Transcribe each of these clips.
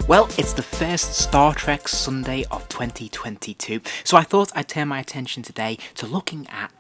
Well, it's the first Star Trek Sunday of 2022, so I thought I'd turn my attention today to looking at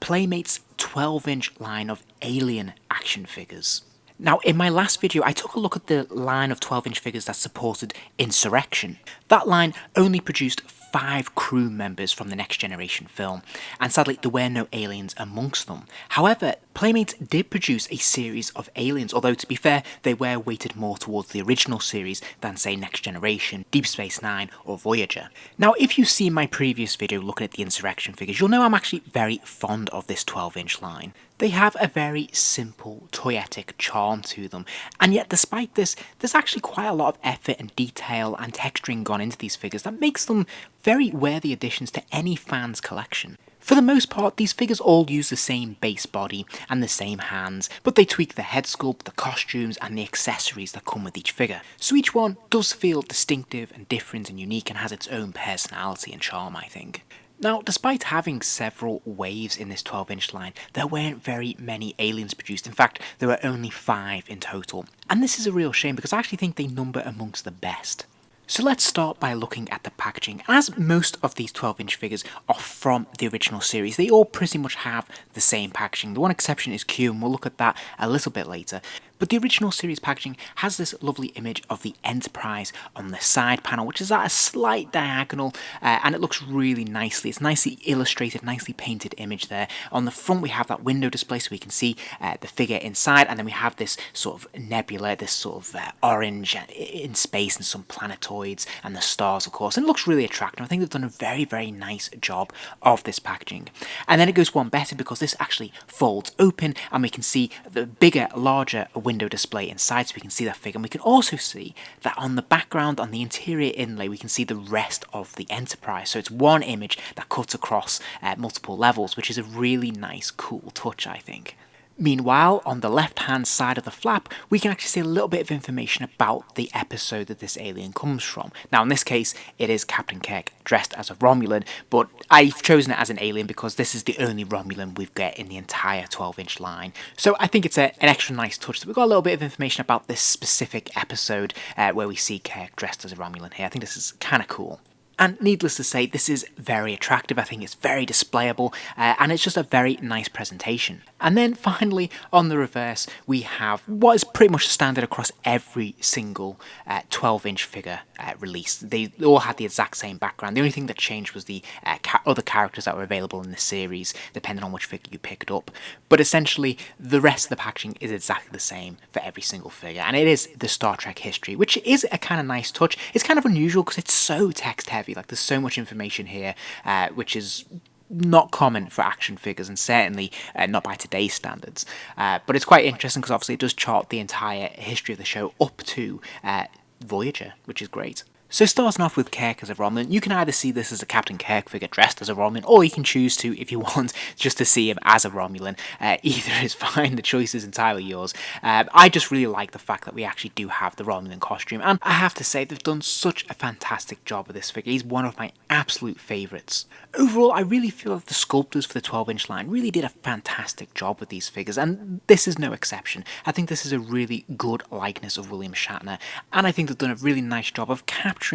Playmates' 12-inch line of Alien action figures. Now, in my last video, I took a look at the line of 12-inch figures that supported Insurrection. That line only produced 5 crew members from the Next Generation film, and sadly there were no aliens amongst them. However, Playmates did produce a series of aliens, although to be fair, they were weighted more towards the original series than say Next Generation, Deep Space Nine or Voyager. Now, if you've seen my previous video looking at the Insurrection figures, you'll know I'm actually very fond of this 12-inch line. They have a very simple, toyetic charm to them, and yet despite this, there's actually quite a lot of effort and detail and texturing gone into these figures that makes them very worthy additions to any fan's collection. For the most part, these figures all use the same base body and the same hands, but they tweak the head sculpt, the costumes and the accessories that come with each figure. So each one does feel distinctive and different and unique and has its own personality and charm, I think. Now, despite having several waves in this 12-inch line, there weren't very many aliens produced. In fact, there were only 5 in total. And this is a real shame because I actually think they number amongst the best. So let's start by looking at the packaging. As most of these 12-inch figures are from the original series, they all pretty much have the same packaging. The one exception is Q, and we'll look at that a little bit later. But the original series packaging has this lovely image of the Enterprise on the side panel, which is at a slight diagonal, and it looks really nicely. It's nicely illustrated, nicely painted image there. On the front we have that window display so we can see the figure inside, and then we have this sort of nebula, this sort of orange in space and some planetoids and the stars, of course. And it looks really attractive. I think they've done a very, very nice job of this packaging. And then it goes one better because this actually folds open and we can see the bigger, larger window display inside, so we can see that figure, and we can also see that on the background, on the interior inlay, we can see the rest of the Enterprise. So it's one image that cuts across multiple levels, which is a really nice, cool touch, I think. Meanwhile, on the left-hand side of the flap, we can actually see a little bit of information about the episode that this alien comes from. Now, in this case, it is Captain Kirk dressed as a Romulan, but I've chosen it as an alien because this is the only Romulan we've got in the entire 12-inch line. So I think it's an extra nice touch that we've got a little bit of information about this specific episode where we see Kirk dressed as a Romulan here. I think this is kind of cool. And needless to say, this is very attractive. I think it's very displayable, and it's just a very nice presentation. And then finally, on the reverse, we have what is pretty much standard across every single 12-inch figure released. They all had the exact same background. The only thing that changed was the other characters that were available in the series, depending on which figure you picked up. But essentially, the rest of the packaging is exactly the same for every single figure. And it is the Star Trek history, which is a kind of nice touch. It's kind of unusual because it's so text-heavy. Like, there's so much information here, which is not common for action figures, and certainly not by today's standards. But it's quite interesting because obviously it does chart the entire history of the show up to Voyager, which is great. So starting off with Kirk as a Romulan, you can either see this as a Captain Kirk figure dressed as a Romulan, or you can choose to, if you want, just to see him as a Romulan. Either is fine, the choice is entirely yours. I just really like the fact that we actually do have the Romulan costume, and I have to say they've done such a fantastic job with this figure. He's one of my absolute favourites. Overall, I really feel that the sculptors for the 12-inch line really did a fantastic job with these figures, and this is no exception. I think this is a really good likeness of William Shatner, and I think they've done a really nice job of capturing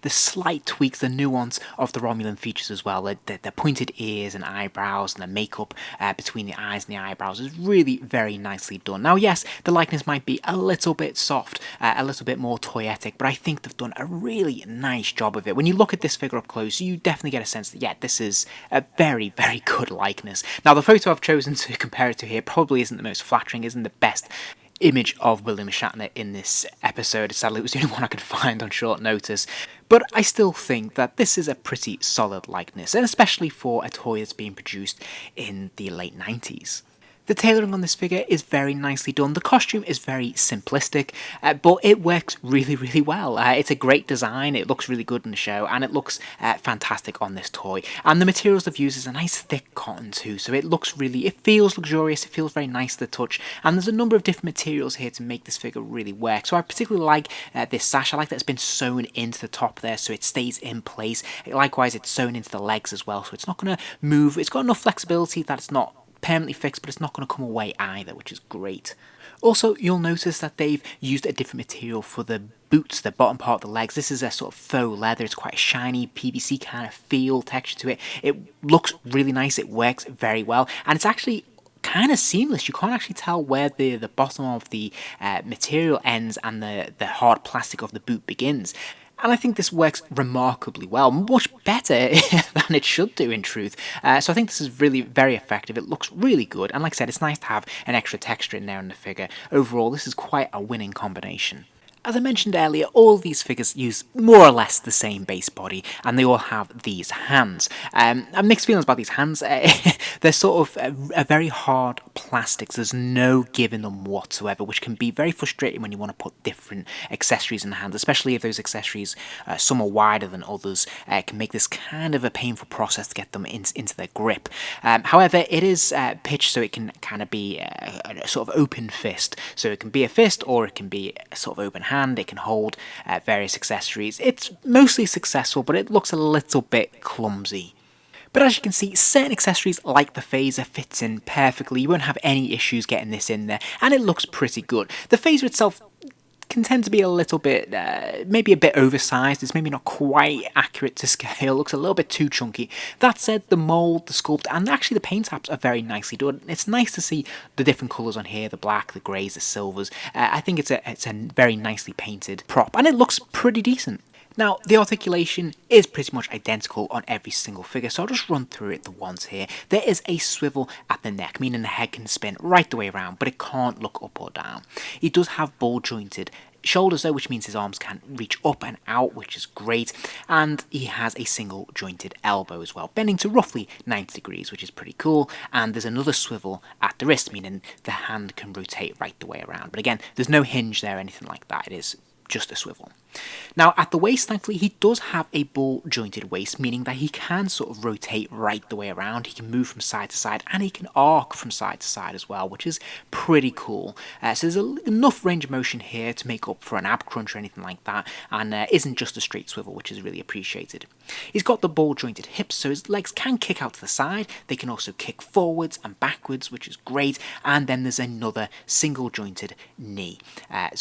the slight tweaks, the nuance of the Romulan features as well. The pointed ears and eyebrows and the makeup between the eyes and the eyebrows is really very nicely done. Now, yes, the likeness might be a little bit soft, a little bit more toyetic, but I think they've done a really nice job of it. When you look at this figure up close, you definitely get a sense that, yeah, this is a very, very good likeness. Now, the photo I've chosen to compare it to here probably isn't the most flattering, isn't the best image of William Shatner in this episode. Sadly, it was the only one I could find on short notice. But I still think that this is a pretty solid likeness, and especially for a toy that's being produced in the late 90s. The tailoring on this figure is very nicely done. The costume is very simplistic, but it works really, really well. It's a great design, it looks really good in the show, and it looks fantastic on this toy. And the materials they've used is a nice thick cotton too, so it feels luxurious, it feels very nice to the touch, and there's a number of different materials here to make this figure really work. So I particularly like this sash. I like that it's been sewn into the top there so it stays in place. Likewise, it's sewn into the legs as well, so it's not going to move. It's got enough flexibility that it's not permanently fixed, but it's not going to come away either, which is great. Also, you'll notice that they've used a different material for the boots, the bottom part of the legs. This is a sort of faux leather. It's quite a shiny PVC kind of feel, texture to it. It looks really nice. It works very well. And it's actually kind of seamless. You can't actually tell where the bottom of the material ends and the hard plastic of the boot begins. And I think this works remarkably well, much better than it should do in truth. So I think this is really very effective. It looks really good, and like I said, it's nice to have an extra texture in there in the figure. Overall, this is quite a winning combination. As I mentioned earlier, all these figures use more or less the same base body, and they all have these hands. I have mixed feelings about these hands. They're sort of a very hard plastics. There's no give in them whatsoever, which can be very frustrating when you want to put different accessories in the hands, especially if those accessories, some are wider than others. It can make this kind of a painful process to get them into their grip. However, it is pitched so it can kind of be a sort of open fist. So it can be a fist, or it can be a sort of open hand. It can hold various accessories. It's mostly successful, but it looks a little bit clumsy. But as you can see, certain accessories like the phaser fits in perfectly. You won't have any issues getting this in there, and it looks pretty good. The phaser itself can tend to be a little bit, maybe a bit oversized. It's maybe not quite accurate to scale. It looks a little bit too chunky. That said, the mold, the sculpt, and actually the paint apps are very nicely done. It's nice to see the different colours on here, the black, the greys, the silvers. I think it's a very nicely painted prop, and it looks pretty decent. Now, the articulation is pretty much identical on every single figure, so I'll just run through it the ones here. There is a swivel at the neck, meaning the head can spin right the way around, but it can't look up or down. He does have ball jointed shoulders though, which means his arms can reach up and out, which is great, and he has a single jointed elbow as well, bending to roughly 90 degrees, which is pretty cool, and there's another swivel at the wrist, meaning the hand can rotate right the way around, but again, there's no hinge there or anything like that. It is just a swivel. Now, at the waist, thankfully, he does have a ball jointed waist, meaning that he can sort of rotate right the way around. He can move from side to side, and he can arc from side to side as well, which is pretty cool. So there's enough range of motion here to make up for an ab crunch or anything like that, and isn't just a straight swivel, which is really appreciated. He's got the ball jointed hips, so his legs can kick out to the side. They can also kick forwards and backwards, which is great. And then there's another single jointed knee,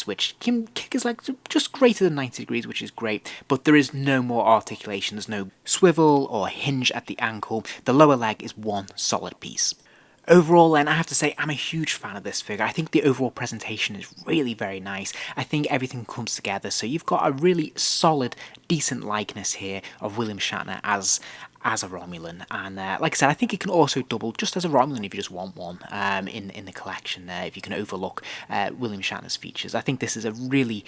which can kick his legs just greater than 90 degrees, which is great, but there is no more articulation. There's no swivel or hinge at the ankle. The lower leg is one solid piece. Overall, then, I have to say I'm a huge fan of this figure. I think the overall presentation is really very nice. I think everything comes together, so you've got a really solid, decent likeness here of William Shatner as a Romulan, and like I said, I think it can also double just as a Romulan if you just want one in the collection there, if you can overlook William Shatner's features. I think this is a really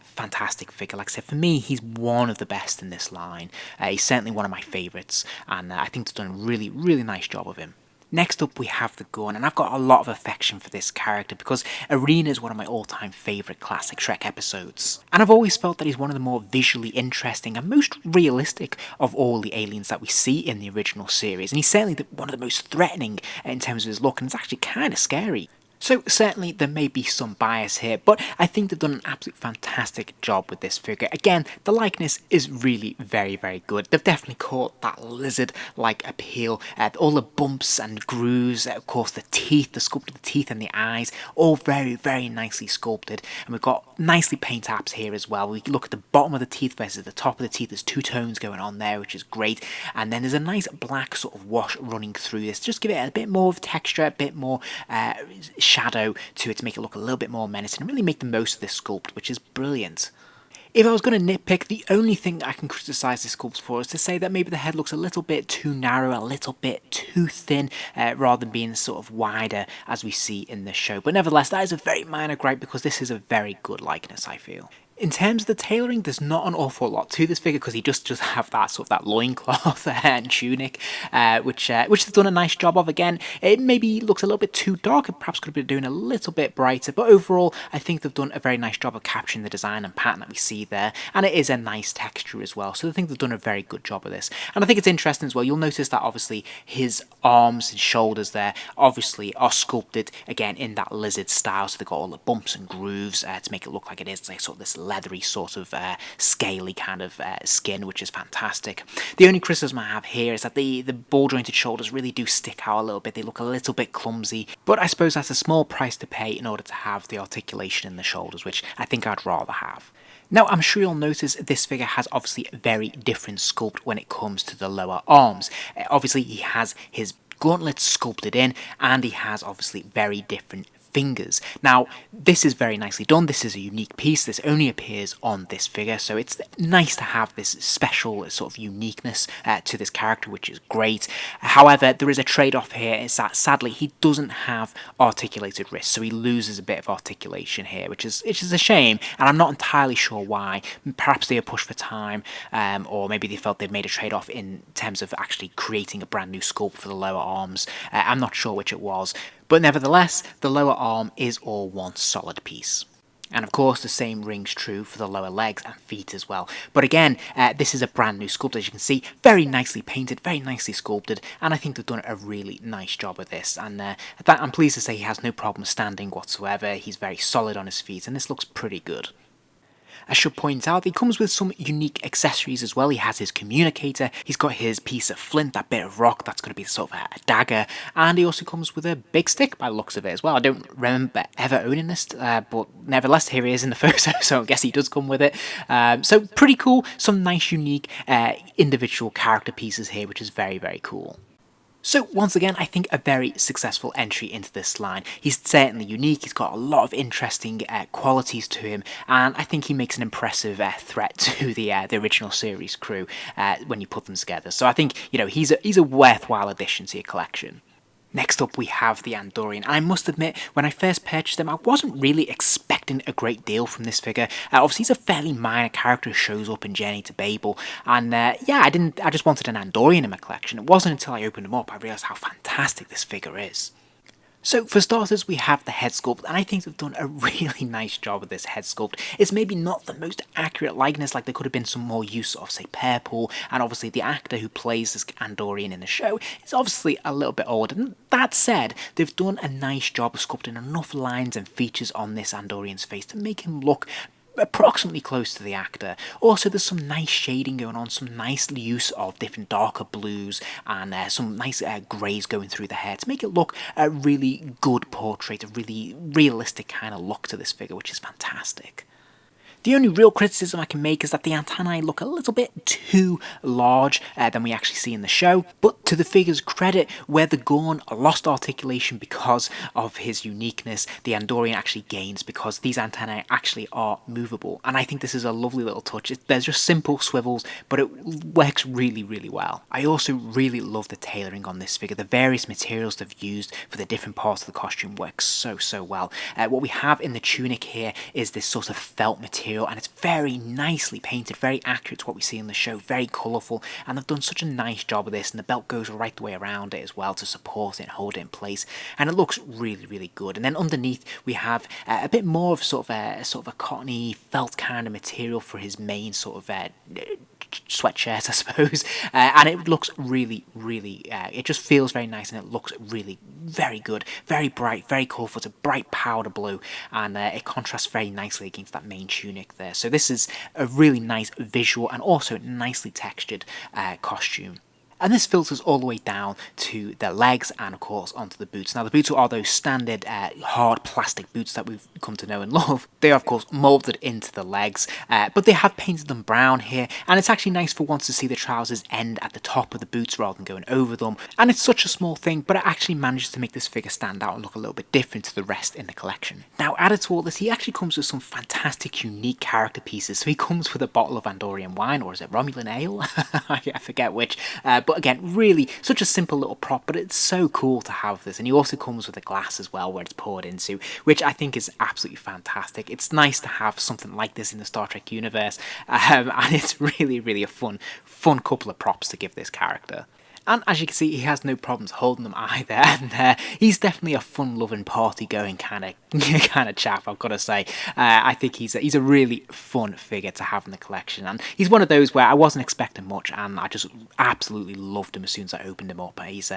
fantastic figure. Like I said, for me, he's one of the best in this line. He's certainly one of my favourites, and I think they've done a really, really nice job of him. Next up we have the gun, and I've got a lot of affection for this character because Arena is one of my all-time favourite classic Shrek episodes. And I've always felt that he's one of the more visually interesting and most realistic of all the aliens that we see in the original series, and he's certainly one of the most threatening in terms of his look, and it's actually kind of scary. So certainly there may be some bias here, but I think they've done an absolute fantastic job with this figure. Again, the likeness is really very, very good. They've definitely caught that lizard-like appeal. All the bumps and grooves, of course the teeth, the sculpt of the teeth and the eyes, all very, very nicely sculpted. And we've got nicely paint apps here as well. We look at the bottom of the teeth versus the top of the teeth. There's two tones going on there, which is great. And then there's a nice black sort of wash running through this. Just give it a bit more of texture, a bit more shadow to it to make it look a little bit more menacing and really make the most of this sculpt, which is brilliant. If I was going to nitpick, the only thing I can criticise this sculpt for is to say that maybe the head looks a little bit too narrow, a little bit too thin, rather than being sort of wider as we see in the show. But nevertheless, that is a very minor gripe because this is a very good likeness, I feel. In terms of the tailoring, there's not an awful lot to this figure because he just have that sort of that loincloth and tunic, which they've done a nice job of. Again, it maybe looks a little bit too dark. It perhaps could have been doing a little bit brighter, but overall, I think they've done a very nice job of capturing the design and pattern that we see there, and it is a nice texture as well. So I think they've done a very good job of this, and I think it's interesting as well. You'll notice that obviously his arms and shoulders there obviously are sculpted again in that lizard style, so they've got all the bumps and grooves to make it look like it is like sort of this leathery sort of scaly kind of skin, which is fantastic. The only criticism I have here is that the ball jointed shoulders really do stick out a little bit. They look a little bit clumsy, but I suppose that's a small price to pay in order to have the articulation in the shoulders, which I think I'd rather have. Now, I'm sure you'll notice this figure has obviously a very different sculpt when it comes to the lower arms. Obviously, he has his gauntlets sculpted in, and he has obviously very different fingers. Now, this is very nicely done. This is a unique piece. This only appears on this figure, so it's nice to have this special sort of uniqueness to this character, which is great. However, there is a trade-off here. It's that sadly he doesn't have articulated wrists, so he loses a bit of articulation here, which is a shame, and I'm not entirely sure why. Perhaps they were pushed for time, or maybe they felt they'd made a trade-off in terms of actually creating a brand new sculpt for the lower arms. I'm not sure which it was. But nevertheless, the lower arm is all one solid piece. And of course, the same rings true for the lower legs and feet as well. But again, this is a brand new sculpt, as you can see. Very nicely painted, very nicely sculpted, and I think they've done a really nice job of this. And I'm pleased to say he has no problem standing whatsoever. He's very solid on his feet, and this looks pretty good. I should point out he comes with some unique accessories as well. He has his communicator, he's got his piece of flint, that bit of rock that's going to be sort of a dagger, and he also comes with a big stick by the looks of it as well. I don't remember ever owning this, but nevertheless here he is in the photo, so I guess he does come with it. So pretty cool, some nice unique individual character pieces here, which is very, very cool. So once again, I think a very successful entry into this line. He's certainly unique, he's got a lot of interesting qualities to him, and I think he makes an impressive threat to the original series crew when you put them together. So I think, you know, he's a worthwhile addition to your collection. Next up we have the Andorian. I must admit, when I first purchased him, I wasn't really expecting a great deal from this figure. Obviously he's a fairly minor character who shows up in Journey to Babel, and yeah, I just wanted an Andorian in my collection. It wasn't until I opened him up I realised how fantastic this figure is. So for starters, we have the head sculpt, and I think they've done a really nice job with this head sculpt. It's maybe not the most accurate likeness, like there could have been some more use of, say, purple, and obviously the actor who plays this Andorian in the show is obviously a little bit older. And that said, they've done a nice job of sculpting enough lines and features on this Andorian's face to make him look approximately close to the actor. Also, there's some nice shading going on, some nice use of different darker blues, and some nice greys going through the hair to make it look a really good portrait, a really realistic kind of look to this figure, which is fantastic. The only real criticism I can make is that the antennae look a little bit too large than we actually see in the show, but to the figure's credit, where the Gorn lost articulation because of his uniqueness, the Andorian actually gains because these antennae actually are movable, and I think this is a lovely little touch. There's just simple swivels, but it works really, really well. I also really love the tailoring on this figure. The various materials they've used for the different parts of the costume work so well. What we have in the tunic here is this sort of felt material, and it's very nicely painted, very accurate to what we see in the show, very colourful, and they've done such a nice job of this, and the belt goes right the way around it as well to support it and hold it in place, and it looks really, really good. And then underneath we have a bit more of sort of a cottony felt kind of material for his main sort of sweatshirt, I suppose, and it looks really, really, it just feels very nice, and it looks really very good, very bright, very colourful. It's a bright powder blue, and it contrasts very nicely against that main tunic there. So this is a really nice visual and also nicely textured costume. And this filters all the way down to the legs and of course onto the boots. Now the boots are those standard hard plastic boots that we've come to know and love. They are of course moulded into the legs, but they have painted them brown here, and it's actually nice for once to see the trousers end at the top of the boots rather than going over them. And it's such a small thing, but it actually manages to make this figure stand out and look a little bit different to the rest in the collection. Now added to all this, he actually comes with some fantastic unique character pieces. So he comes with a bottle of Andorian wine, or is it Romulan ale? I forget which, but again, really such a simple little prop, but it's so cool to have this. And he also comes with a glass as well where it's poured into, which I think is absolutely fantastic. It's nice to have something like this in the Star Trek universe, and it's really, really a fun couple of props to give this character. And as you can see, he has no problems holding them either, and he's definitely a fun-loving, party-going kind of chap, I've got to say. I think he's a really fun figure to have in the collection, and he's one of those where I wasn't expecting much, and I just absolutely loved him as soon as I opened him up. He's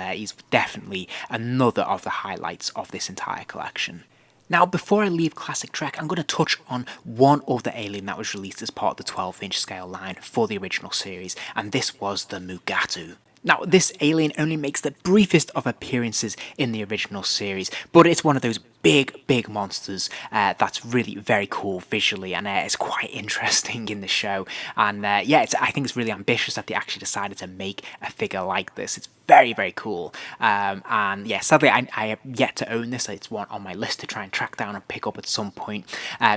definitely another of the highlights of this entire collection. Now, before I leave Classic Trek, I'm going to touch on one other alien that was released as part of the 12-inch scale line for the original series, and this was the Mugatu. Now, this alien only makes the briefest of appearances in the original series, but it's one of those big monsters that's really very cool visually, and it's quite interesting in the show. And yeah, I think it's really ambitious that they actually decided to make a figure like this. It's very cool. And yeah, sadly, I have yet to own this. It's one on my list to try and track down and pick up at some point.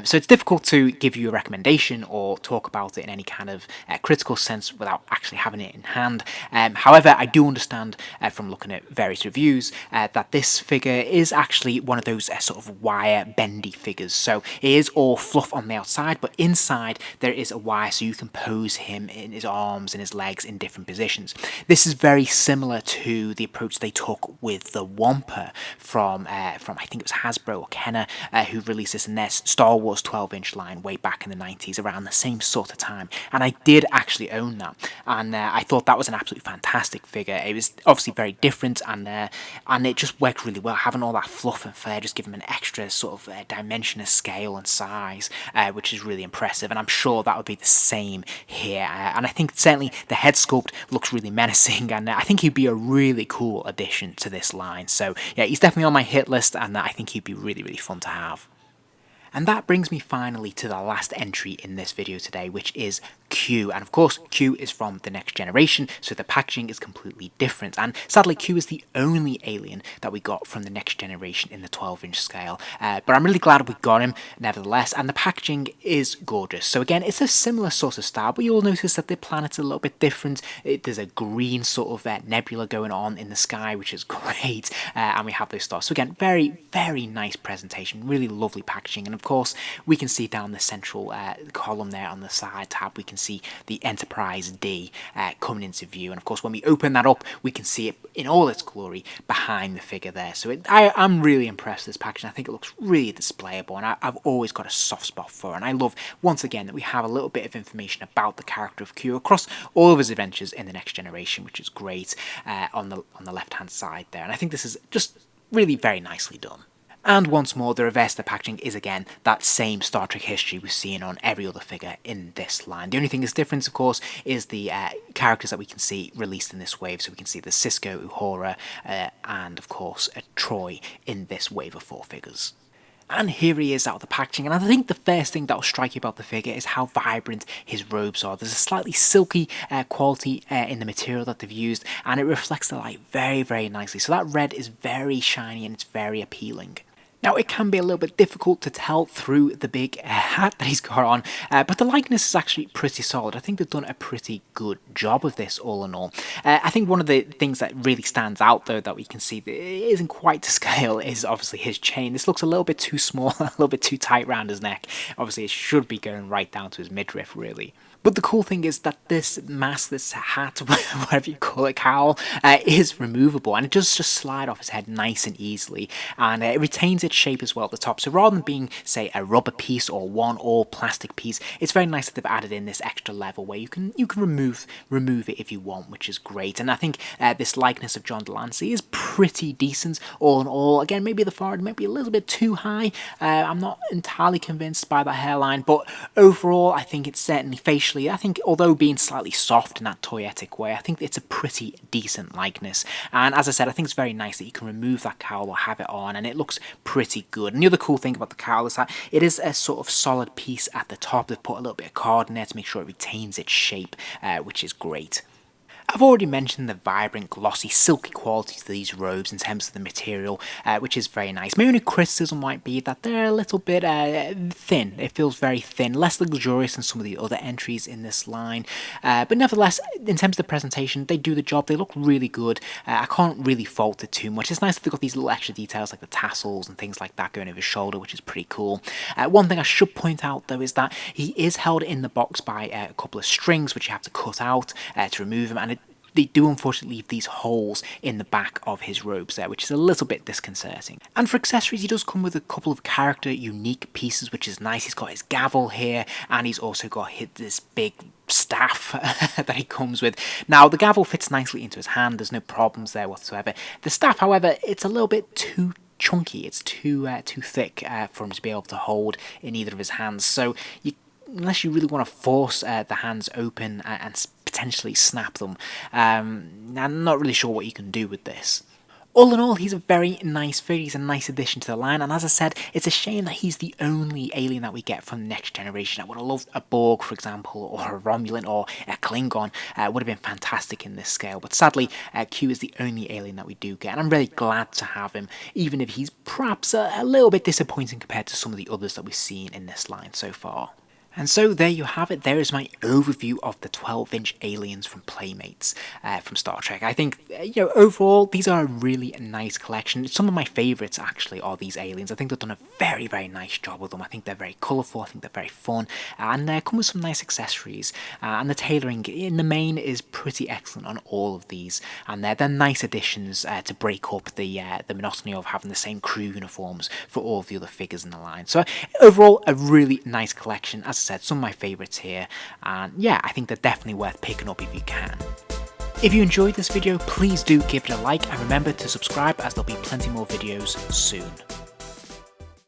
So it's difficult to give you a recommendation or talk about it in any kind of critical sense without actually having it in hand. However, I do understand from looking at various reviews that this figure is actually one of those sort of wire bendy figures. So it is all fluff on the outside, but inside there is a wire, so you can pose him in his arms and his legs in different positions. This is very similar to the approach they took with the Wampa from I think it was Hasbro or Kenner who released this in their Star Wars 12-inch line way back in the 90s, around the same sort of time. And I did actually own that, and I thought that was an absolutely fantastic figure. It was obviously very different, and it just worked really well. Having all that fluff and flair just give him an extra sort of dimension of scale and size, which is really impressive. And I'm sure that would be the same here. And I think certainly the head sculpt looks really menacing, and I think he'd be a really cool addition to this line. So yeah, he's definitely on my hit list, and I think he'd be really fun to have. And that brings me finally to the last entry in this video today, which is Q. And of course, Q is from the next generation, so the packaging is completely different. And sadly, Q is the only alien that we got from the next generation in the 12-inch scale. But I'm really glad we got him, nevertheless, and the packaging is gorgeous. So again, it's a similar sort of style, but you'll notice that the planet's a little bit different. There's a green sort of nebula going on in the sky, which is great, and we have those stars. So again, very nice presentation, really lovely packaging. And of course, we can see down the central column there on the side tab, we can see the Enterprise D coming into view. And of course, when we open that up, we can see it in all its glory behind the figure there. So I'm really impressed with this packaging. I think it looks really displayable, and I've always got a soft spot for it. And I love, once again, that we have a little bit of information about the character of Q across all of his adventures in the next generation, which is great on the left-hand side there. And I think this is just really very nicely done. And once more, the reverse of the packaging is again that same Star Trek history we're seeing on every other figure in this line. The only thing that's different, of course, is the characters that we can see released in this wave. So we can see the Cisco, Uhura, and of course Troy in this wave of 4 figures. And here he is out of the packaging, and I think the first thing that will strike you about the figure is how vibrant his robes are. There's a slightly silky quality in the material that they've used, and it reflects the light very nicely. So that red is very shiny and it's very appealing. Now, it can be a little bit difficult to tell through the big hat that he's got on, but the likeness is actually pretty solid. I think they've done a pretty good job of this all in all. I think one of the things that really stands out, though, that we can see that isn't quite to scale is obviously his chain. This looks a little bit too small, a little bit too tight around his neck. Obviously, it should be going right down to his midriff, really. But the cool thing is that this mask, this hat, whatever you call it, cowl, is removable, and it does just slide off his head nice and easily, and it retains its shape as well at the top. So rather than being, say, a rubber piece or one all plastic piece, it's very nice that they've added in this extra level where you can remove it if you want, which is great. And I think this likeness of John Delancey is pretty decent all in all. Again, maybe the forehead might be a little bit too high. I'm not entirely convinced by that hairline, but overall, I think it's certainly facially, I think, although being slightly soft in that toyetic way, I think it's a pretty decent likeness. And as I said, I think it's very nice that you can remove that cowl or have it on, and it looks pretty good. And the other cool thing about the cowl is that it is a sort of solid piece at the top. They've put a little bit of card in there to make sure it retains its shape, which is great. I've already mentioned the vibrant, glossy, silky qualities of these robes in terms of the material, which is very nice. My only criticism might be that they're a little bit thin. It feels very thin, less luxurious than some of the other entries in this line. But nevertheless, in terms of the presentation, they do the job. They look really good. I can't really fault it too much. It's nice that they've got these little extra details like the tassels and things like that going over his shoulder, which is pretty cool. One thing I should point out, though, is that he is held in the box by a couple of strings, which you have to cut out to remove him, and they do unfortunately leave these holes in the back of his robes there, which is a little bit disconcerting. And for accessories, he does come with a couple of character unique pieces, which is nice. He's got his gavel here, and he's also got this big staff that he comes with. Now, the gavel fits nicely into his hand. There's no problems there whatsoever. The staff, however, it's a little bit too chunky, it's too thick for him to be able to hold in either of his hands. So unless you really want to force the hands open and potentially snap them, I'm not really sure what you can do with this. All in all, he's a very nice figure, he's a nice addition to the line, and as I said, it's a shame that he's the only alien that we get from the next generation. I would have loved a Borg, for example, or a Romulan, or a Klingon. Would have been fantastic in this scale, but sadly, Q is the only alien that we do get, and I'm really glad to have him, even if he's perhaps a little bit disappointing compared to some of the others that we've seen in this line so far. And so there you have it, there is my overview of the 12-inch aliens from Playmates from Star Trek. I think, overall, these are a really nice collection. Some of my favourites, actually, are these aliens. I think they've done a very, very nice job with them. I think they're very colourful, I think they're very fun, and they come with some nice accessories. And the tailoring, in the main, is pretty excellent on all of these. And they're nice additions to break up the monotony of having the same crew uniforms for all of the other figures in the line. So, overall, a really nice collection. As I said, some of my favourites here, and yeah, I think they're definitely worth picking up if you can. If you enjoyed this video, please do give it a like, and remember to subscribe as there'll be plenty more videos soon.